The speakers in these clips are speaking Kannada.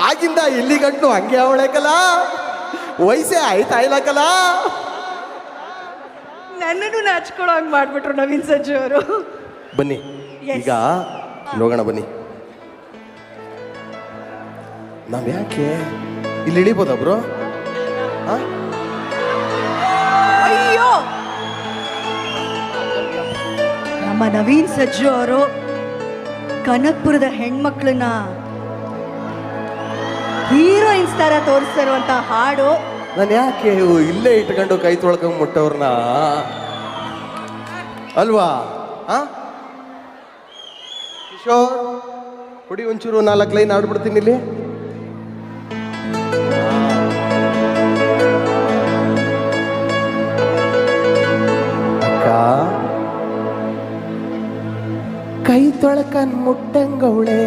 ಆಗಿಂದ ಇಲ್ಲಿ ಗಂಟು ಹಂಗೆ ಅವಳೆಕಲ್ಲ, ವಯಸ್ಸೇ ಆಯ್ತಾ ಇಲ್ಲಕಲ್ಲ. ನನ್ನನ್ನು ನಾಚ್ಕೊಳ್ಳೋ ಹಂಗೆ ಮಾಡ್ಬಿಟ್ರು ನವೀನ್ ಸಜ್ಜು ಅವರು. ಬನ್ನಿ ಈಗ ಹೋಗೋಣ ಬನ್ನಿ. ನಾವ್ ಯಾಕೆ ಇಲ್ಲಿ ಇಳಿಬೋದ ಬ್ರೋ? ಅಯ್ಯೋ, ನಮ್ಮ ನವೀನ್ ಸಜ್ಜು ಅವರು ಕನಕ್ಪುರದ ಹೆಣ್ಮಕ್ಳನ್ನ ಹೀರೋಯಿನ್ಸ್ ತರ ತೋರಿಸ್ತಾ ಇರುವಂತ ಹಾಡು. ನಾನು ಯಾಕೆ ಇಲ್ಲೇ ಇಟ್ಕೊಂಡು ಕೈ ತೊಳ್ಕೊಂಡ್ ಮುಟ್ಟವ್ರನ್ನ ಅಲ್ವಾ? ಕಿಶೋರ್ ಹುಡಿ ಒಂಚೂರು 4 ಲೈನ್ ಆಡ್ಬಿಡ್ತೀನಿ ಇಲ್ಲಿ. ಅಕ್ಕ ಕೈ ತೊಳ್ಕಂಡ್ ಮುಟ್ಟಂಗವಳೆ,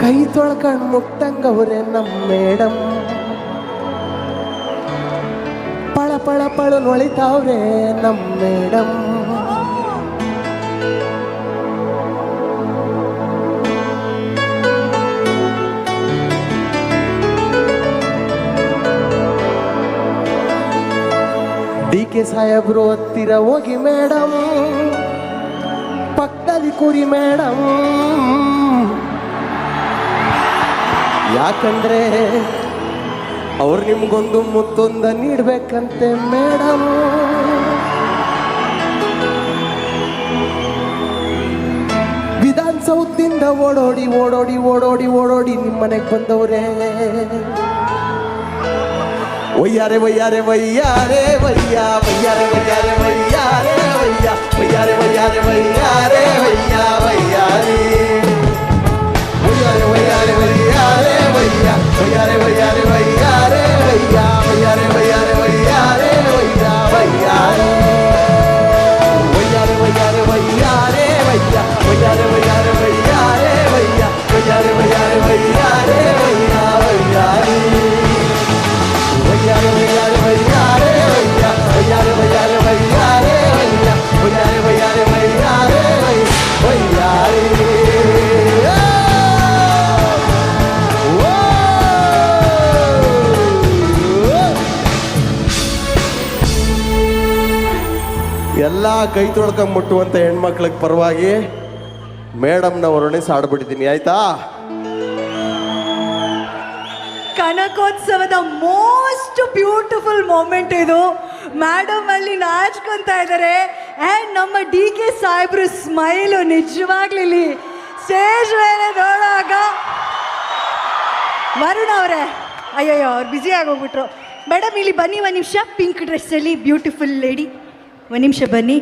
ಕೈ ತೊಳ್ಕಂಡ್ ಮುಟ್ಟಂಗವ್ರೆ ನಮ್ಮ ಮೇಡಮ್. ಪಳ ಪಳ ಪಳು ನೊಳಿತಾವ್ರೆ ನಮ್ಮ ಮೇಡಮ್. DK ಸಾಹೇಬ್ರು ಹತ್ತಿರ ಹೋಗಿ ಮೇಡಮ್, ಪಕ್ಕದಲ್ಲಿ ಕುರಿ ಮೇಡಮ್. ಯಾಕಂದ್ರೆ ಅವ್ರು ನಿಮ್ಗೊಂದು ಮುತ್ತೊಂದ ನೀಡ್ಬೇಕಂತೆ ಮೇಡಮ್. ವಿಧಾನಸೌಧದಿಂದ ಓಡೋಡಿ ಓಡೋಡಿ ಓಡೋಡಿ ಓಡೋಡಿ ನಿಮ್ಮನೆಗೆ ಬಂದವ್ರೆ. ವಯ್ಯಾರೆ ವಯ್ಯಾರೆ ವಯ್ಯಾರೆ ವಯ್ಯ ವಯ್ಯಾರೆ ವಯ್ಯಾರೆ ವಯ್ಯಾರೆ ವಯ್ಯ ವಯ್ಯಾರೆ ವಯ್ಯಾರೆ ವಯ್ಯಾರೆ ವಯ್ಯ ವಯ್ಯಾರೆ ವಯ್ಯಾರೆ ವಯ್ಯಾರೆ ವಯ್ಯಾರೆ ವಯ್ಯ ವಯ್ಯಾರೆ ವಯ್ಯಾರೆ ವಯ್ಯಾರೆ ವಯ್ಯ ವಯ್ಯಾರೆ ವಯ್ಯಾರೆ ವಯ್ಯಾರೆ ವಯ್ಯ ವಯ್ಯಾರೆ ವಯ್ಯಾರೆ ವಯ್ಯಾರೆ ವಯ್ಯಾರೆ ವಯ್ಯ ವಯ್ಯಾರೆ ವಯ್ಯಾರೆ ವಯ್ಯಾರೆ ವಯ್ಯ ವಯ್ಯಾರೆ ವಯ್ಯಾರೆ ವಯ್ಯಾರೆ ವಯ್ಯ ವಯ್ಯಾರೆ ವಯ್ಯಾರೆ ವಯ್ಯಾರೆ ವಯ್ಯಾರೆ ವಯ್ಯ ವಯ್ಯಾರೆ ವಯ್ಯಾರೆ ವಯ್ಯಾರೆ ವಯ್ಯ ವಯ್ಯಾರೆ ವಯ್ಯಾರೆ ವಯ್ಯಾರೆ ವಯ್ಯಾರೆ. ಎಲ್ಲ ಕೈ ತೊಳ್ಕೊಂಡ್ ಮುಟ್ಟುವಂತ ಹೆಣ್ಮಕ್ಳಿಗೆ ಪರವಾಗಿ ಮೇಡಮ್ನವರನ್ನೇ ಸಾಡ್ಬಿಟ್ಟಿದ್ದೀನಿ, ಆಯ್ತಾ? ಕನಕೋತ್ಸವದ ಮೋಸ್ಟ್ ಬ್ಯೂಟಿಫುಲ್ ಮೂಮೆಂಟ್ ಇದು. ಮೇಡಮ್ ಅಲ್ಲಿ ನಾಚ್ಕೊಂತ ಇದ್ದಾರೆ. ಆ್ಯಂಡ್ ನಮ್ಮ DK ಸಾಹೇಬ್ರು ಸ್ಮೈಲು ನಿಜವಾಗ್ಲಿ ಸ್ಟೇಜ್ ಮೇಲೆ ನೋಡುವಾಗ. ವರುಣ್ ಅವರೇ, ಅಯ್ಯಯ್ಯೋ ಅವ್ರು ಬ್ಯುಸಿ ಆಗೋಗ್ಬಿಟ್ರು. ಮೇಡಮ್ ಇಲ್ಲಿ ಬನ್ನಿ ಒಂದು ನಿಮಿಷ. ಪಿಂಕ್ ಡ್ರೆಸ್ಸಲ್ಲಿ ಬ್ಯೂಟಿಫುಲ್ ಲೇಡಿ, ಒಂದು ನಿಮಿಷ ಬನ್ನಿ.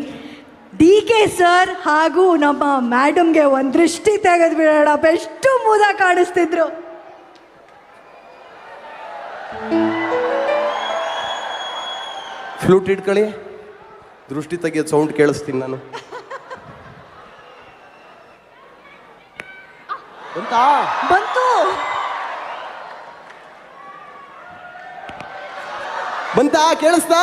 DK ಸರ್ ಹಾಗೂ ನಮ್ಮ ಮೇಡಮ್ಗೆ ಒಂದು ದೃಷ್ಟಿ ತೆಗೆದು ಬಿಡೋಣ. ಎಷ್ಟು ಮುದ ಕಾಣಿಸ್ತಿದ್ರು. ಫ್ಲೂಟ್ ಇಟ್ಕೊಳ್ಳಿ, ದೃಷ್ಟಿ ತೆಗಿಯೋದು ಸೌಂಡ್ ಕೇಳಿಸ್ತೀನಿ ನಾನು. ಬಂತು ಬಂತಾ? ಕೇಳಿಸ್ತಾ?